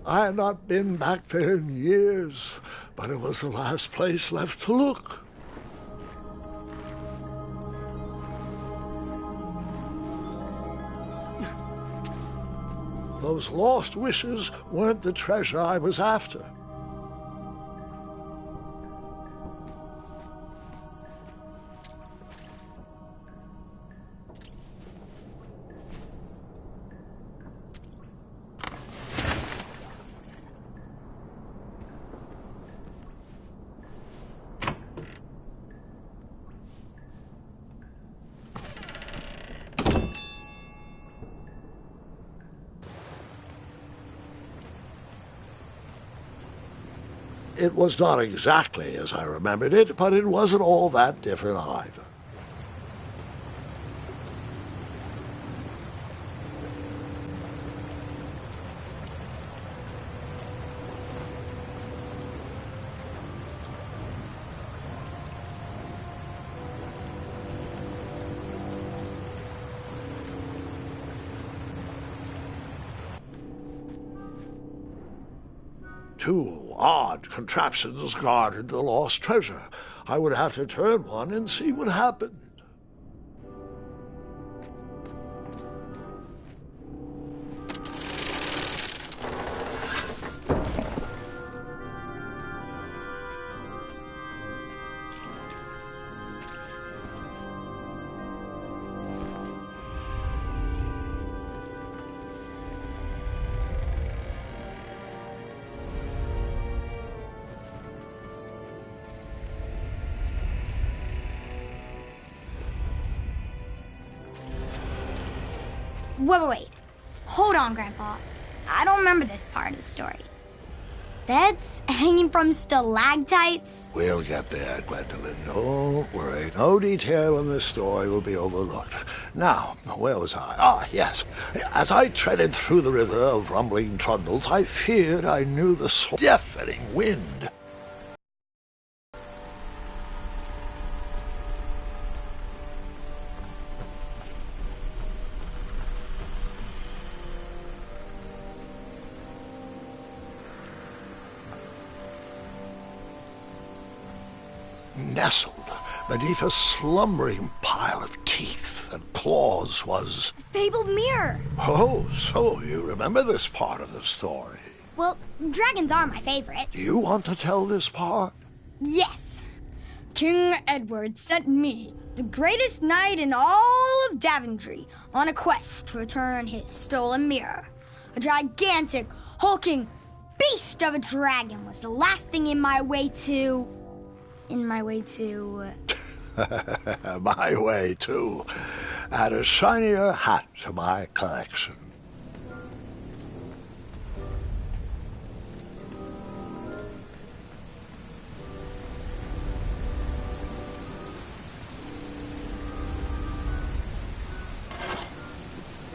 I had not been back there in years, but it was the last place left to look. Those lost wishes weren't the treasure I was after. It was not exactly as I remembered it, but it wasn't all that different either. Two odd contraptions guarded the lost treasure. I would have to turn one and see what happened. Wait. Hold on, Grandpa. I don't remember this part of the story. Beds hanging from stalactites? We'll get there, Gwendolyn. Don't worry. No detail in this story will be overlooked. Now, where was I? Ah, yes. As I treaded through the river of rumbling trundles, I feared I knew the deafening wind. Nestled beneath a slumbering pile of teeth and claws was... Fabled mirror. Oh, so you remember this part of the story. Well, dragons are my favorite. Do you want to tell this part? Yes. King Edward sent me, the greatest knight in all of Daventry, on a quest to return his stolen mirror. A gigantic, hulking beast of a dragon was the last thing in my way to... My way, too. Add a shinier hat to my collection.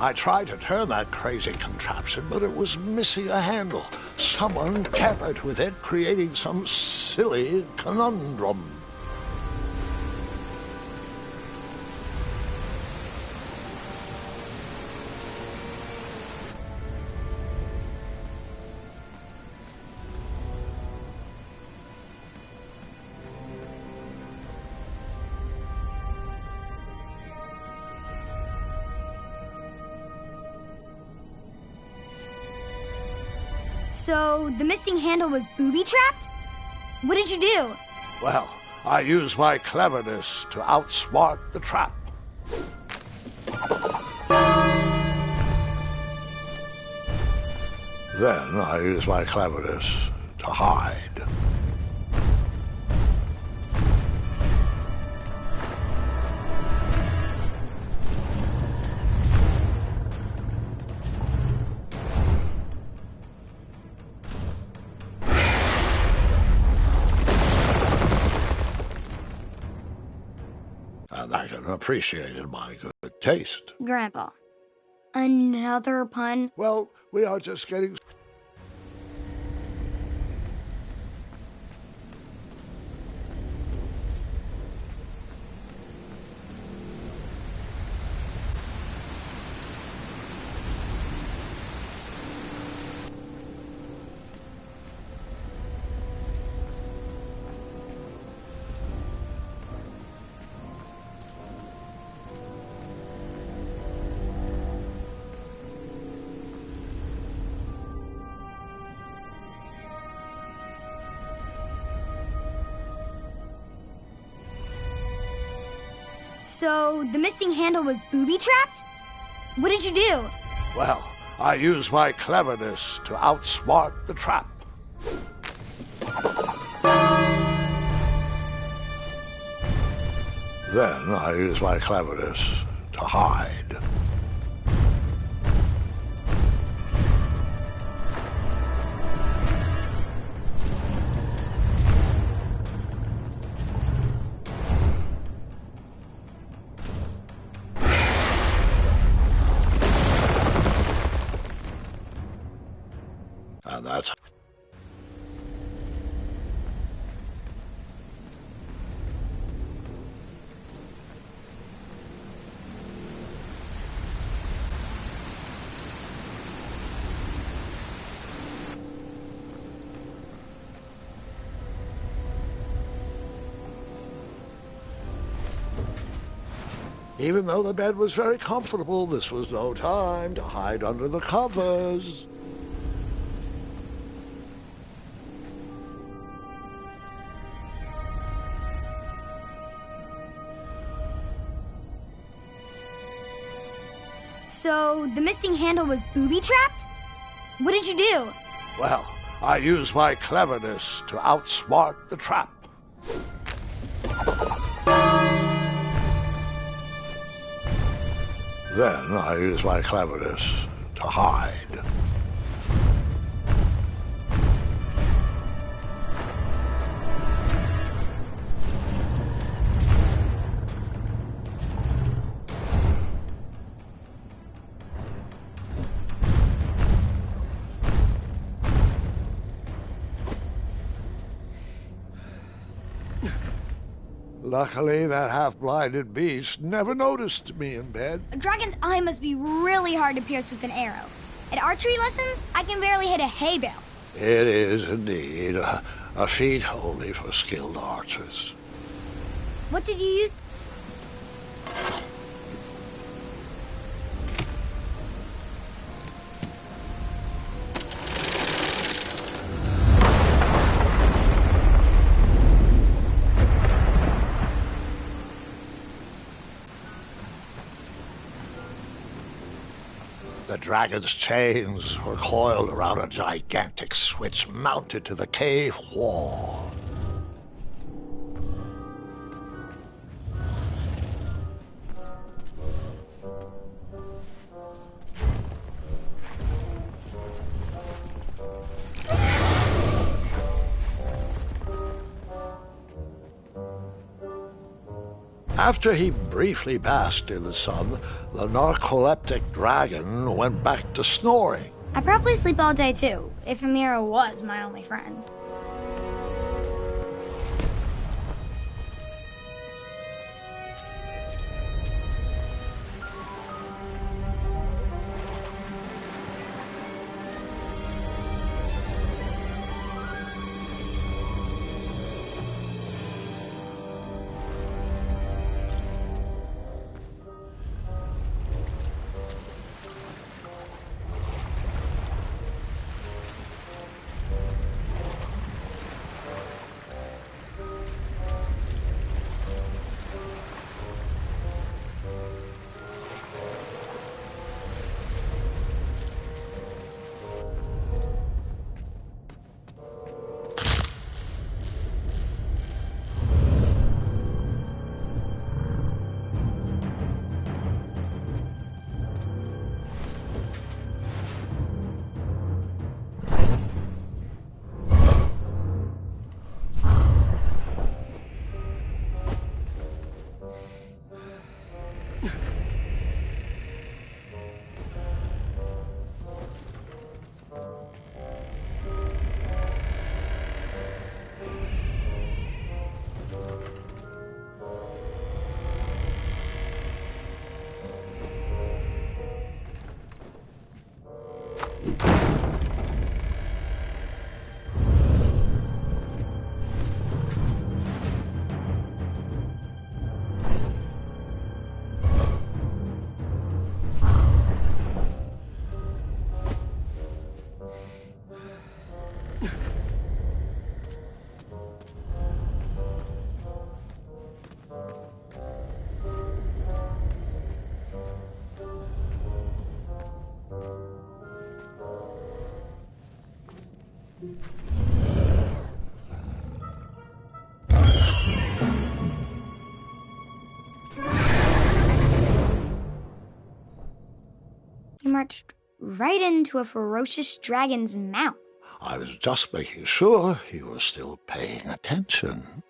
I tried to turn that crazy contraption, but it was missing a handle. Someone tampered with it, creating some silly conundrum. So, the missing handle was booby-trapped? What did you do? Well, I used my cleverness to outsmart the trap. Then I used my cleverness to hide. And I can appreciate my good taste. Grandpa, another pun? Well, we are just getting... So the missing handle was booby-trapped? What did you do? Well, I used my cleverness to outsmart the trap. Then I used my cleverness to hide. And that's... Even though the bed was very comfortable, this was no time to hide under the covers. So the missing handle was booby-trapped? What did you do? Well, I used my cleverness to outsmart the trap. Then I used my cleverness to hide. Luckily, that half-blinded beast never noticed me in bed. A dragon's eye must be really hard to pierce with an arrow. At archery lessons, I can barely hit a hay bale. It is indeed a feat only for skilled archers. What did you use? The dragon's chains were coiled around a gigantic switch mounted to the cave wall. After he briefly basked in the sun, the narcoleptic dragon went back to snoring. I'd probably sleep all day too, if Amira was my only friend. marched right into a ferocious dragon's mouth. I was just making sure you were still paying attention.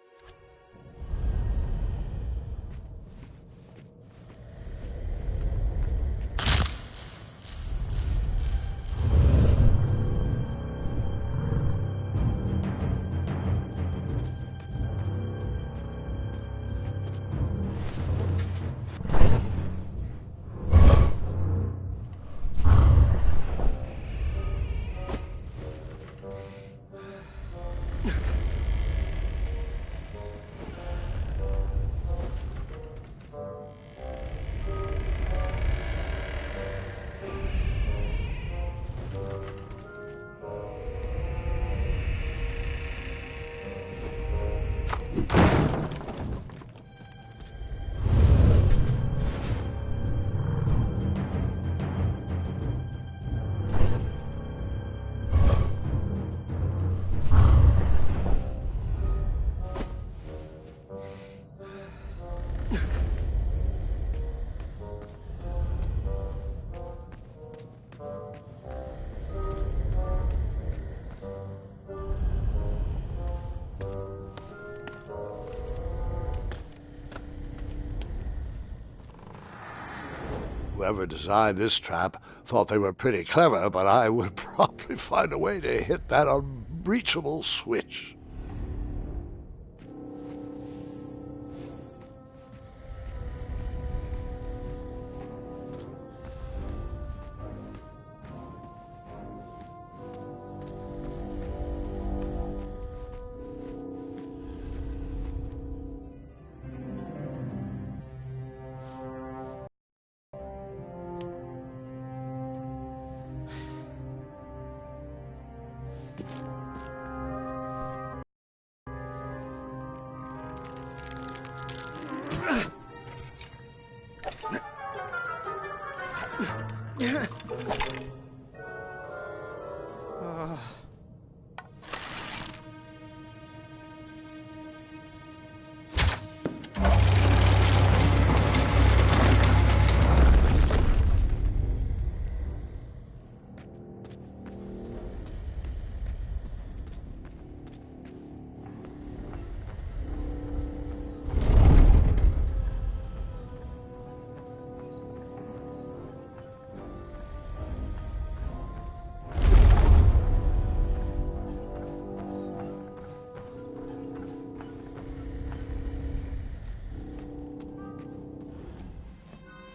Whoever designed this trap thought they were pretty clever, but I would probably find a way to hit that unreachable switch.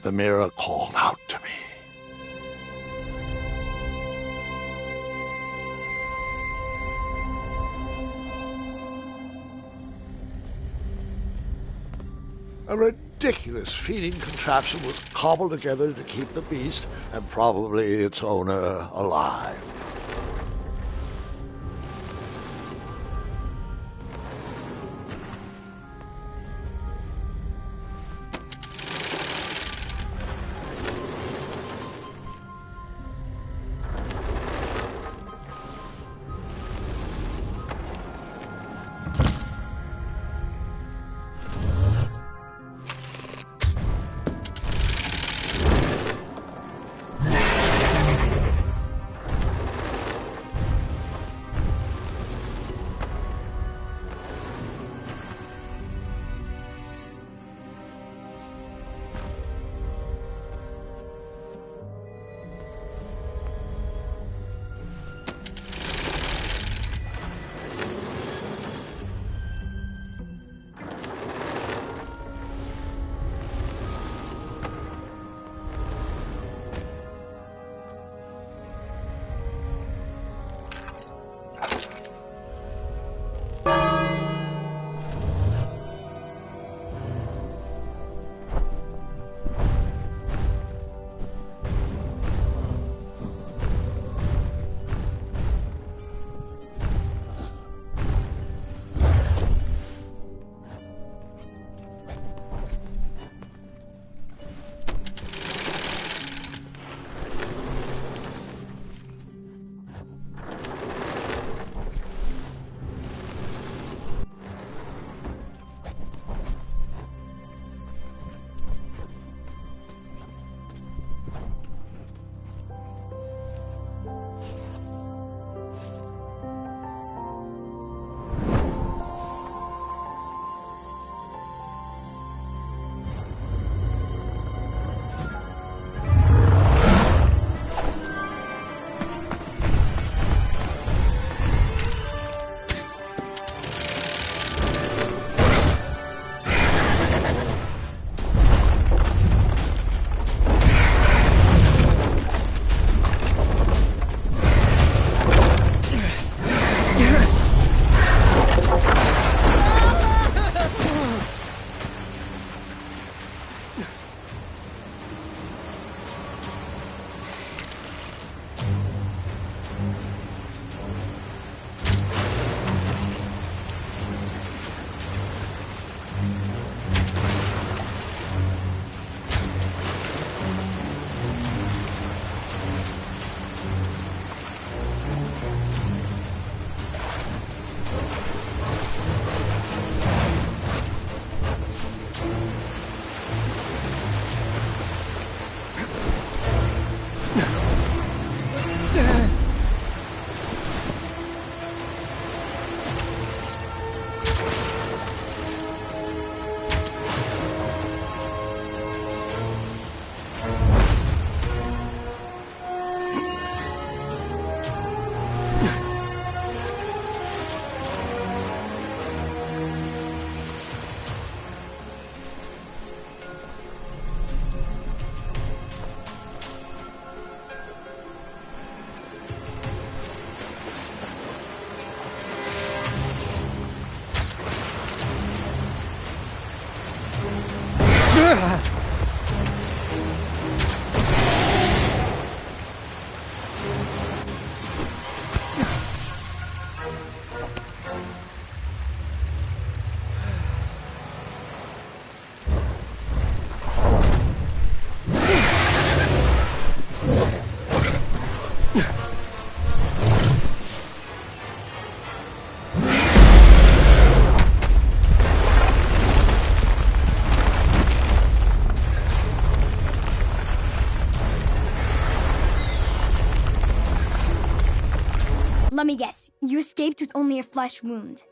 The mirror called out to me. A ridiculous feeding contraption was cobbled together to keep the beast and probably its owner alive. Let me guess, you escaped with only a flesh wound.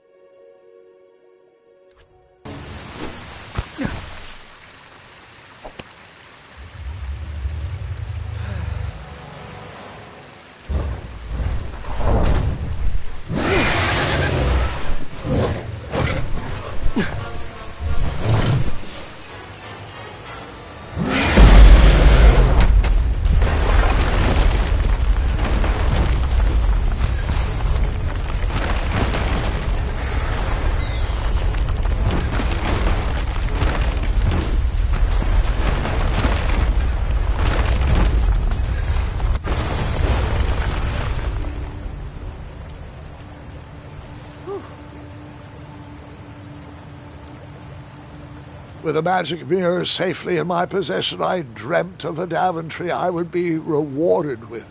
With the magic mirror safely in my possession, I dreamt of the Daventry I would be rewarded with,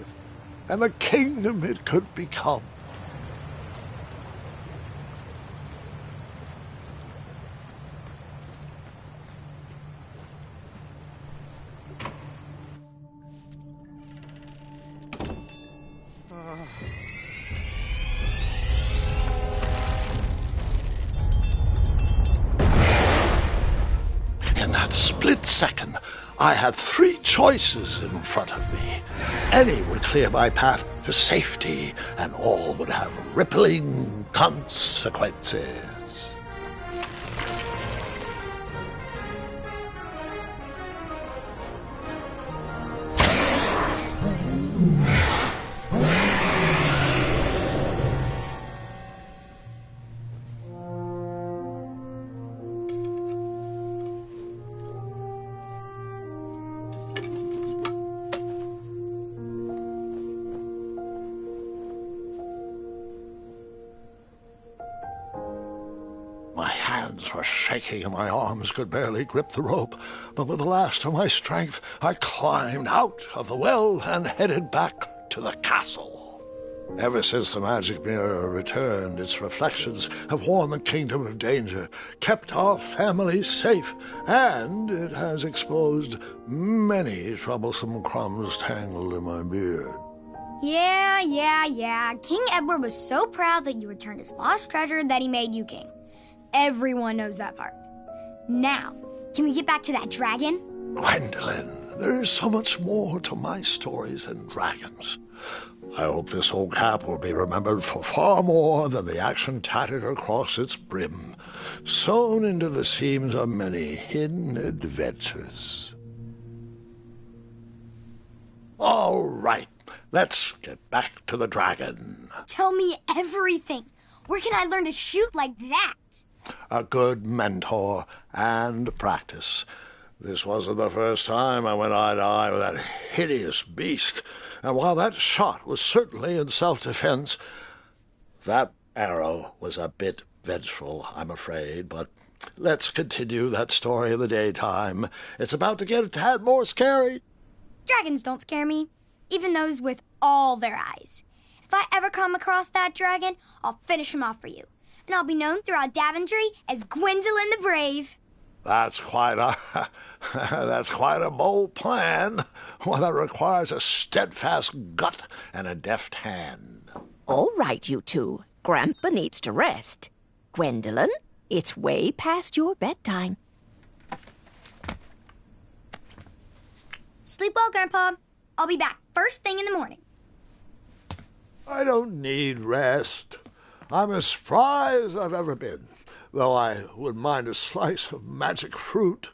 and the kingdom it could become. In that split second, I had three choices in front of me. Any would clear my path to safety, and all would have rippling consequences. My hands were shaking and my arms could barely grip the rope, but with the last of my strength I climbed out of the well and headed back to the castle. Ever since the magic mirror returned, its reflections have warned the kingdom of danger, kept our family safe, and it has exposed many troublesome crumbs tangled in my beard. Yeah. King Edward was so proud that you returned his lost treasure that he made you king. Everyone knows that part. Now, can we get back to that dragon? Gwendolyn, there is so much more to my stories than dragons. I hope this old cap will be remembered for far more than the action tattered across its brim, sewn into the seams of many hidden adventures. All right, let's get back to the dragon. Tell me everything. Where can I learn to shoot like that? A good mentor and practice. This wasn't the first time I went eye to eye with that hideous beast, and while that shot was certainly in self-defense, that arrow was a bit vengeful, I'm afraid, but let's continue that story in the daytime. It's about to get a tad more scary. Dragons don't scare me, even those with all their eyes. If I ever come across that dragon, I'll finish him off for you. And I'll be known throughout Daventry as Gwendolyn the Brave. That's quite a bold plan, one that requires a steadfast gut and a deft hand. All right, you two. Grandpa needs to rest. Gwendolyn, it's way past your bedtime. Sleep well, Grandpa. I'll be back first thing in the morning. I don't need rest. I'm as spry as I've ever been, though I wouldn't mind a slice of magic fruit.